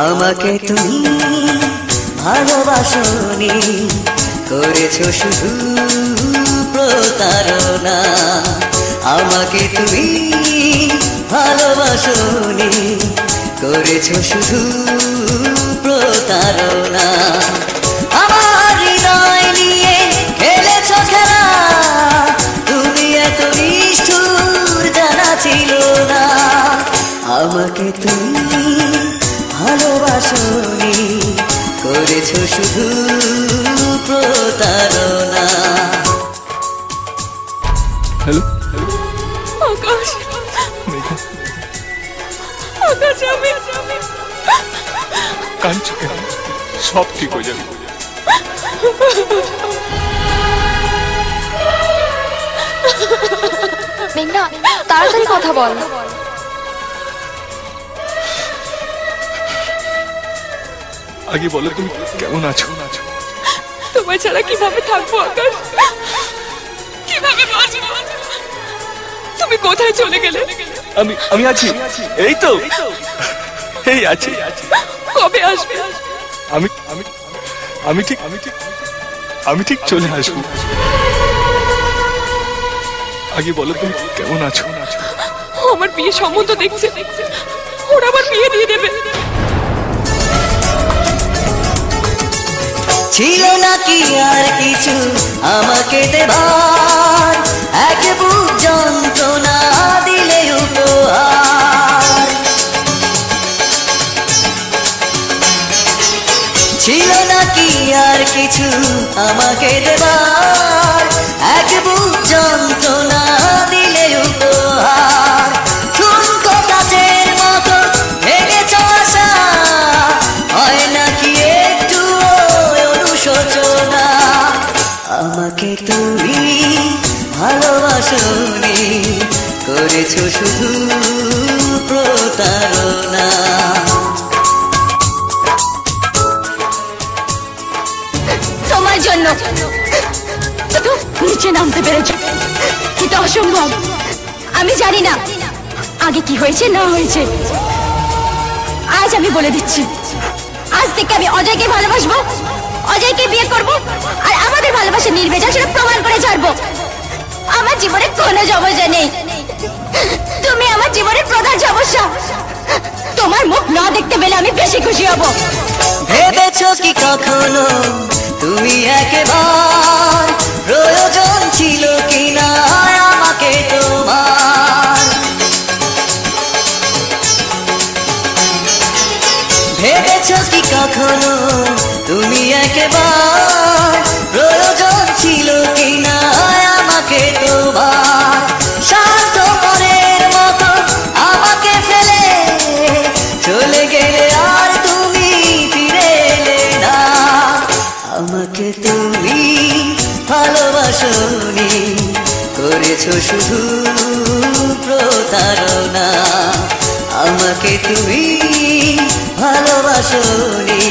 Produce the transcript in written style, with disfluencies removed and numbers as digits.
আমাকে তুমি ভালোবাসনি, করেছো শুধু প্রতারণা। আমাকে তুমি ভালোবাসনি, করেছো শুধু প্রতারণা। আমার হৃদয় নিয়ে খেলেছো খেলা, তুমি এত নিষ্ঠুর জানা ছিল না। আমাকে তুমি ভালোবাসনি, করেছো শুধু প্রতারণা। হ্যালো আকাশ, আকাশ আমি কাঁদছো কেন? সব ঠিক হয়ে যাবে। মেঘনা, তাড়াতাড়ি কথা বল। আগে বলো তুমি কেমন আছো? তোমার ছাড়া কিভাবে থাকবো আকাশ, কিভাবে বাঁচবো? তুমি কোথায় চলে গেলে? আমি আছি, এই তো, এই আছি। কবে আসবে? আমি ঠিক চলে আসবো। আগে বলো তুমি কেমন আছো? আমার বিয়ে সম্বন্ধ দেখছে, ওরা আবার বিয়ে দিয়ে দেবে। ছিল নাকি আর কিছু আমাকে দেবার, এক বুক যন্ত্রণা দিলে উপহার। ছিল নাকি আর কিছু আমাকে দেবার, এক বুক যন্ত্রণা দিলে উপহার। ঠুনকো কাচের মতো ভেঙেছ আশা, হয় নাকি একটু অনুশোচনা। আমাকে তুমি ভালোবাসনি, করেছো শুধু প্রতারণা। তোমার জন্য নিচে নামতে পেরেছো, কিন্তু অসম্ভব। আমি জানি না আগে কি হয়েছে না হয়েছে, আজ আমি বলে দিচ্ছি। আজ থেকে আমি অজয়কে ভালোবাসবো, অজয়কে বিয়ে করব, আর আমাদের ভালোবাসা নির্ভেজাল সেটা প্রমাণ করে ছাড়বো। আমার জীবনে কোনো সমস্যা নেই, তুমি আমার জীবনের প্রধান সমস্যা। তোমার মুখ না দেখতে পেলে আমি বেশি খুশি হব। ভেবেছো কি কখনো তুমি একবার প্রয়োজন ছিল কিনা আমাকে তোমার? ভেবেছো কি কখনো তুমি একবার প্রয়োজন ছিল কিনা আমাকে তোমার? স্বার্থপরের মতো আমাকে ফেলে চলে গেলে আর তুমি ফিরে এলে না। আমাকে তুমি ভালোবাসনি, করেছো শুধু প্রতারণা। আমাকে তুমি ভালোবাসনি।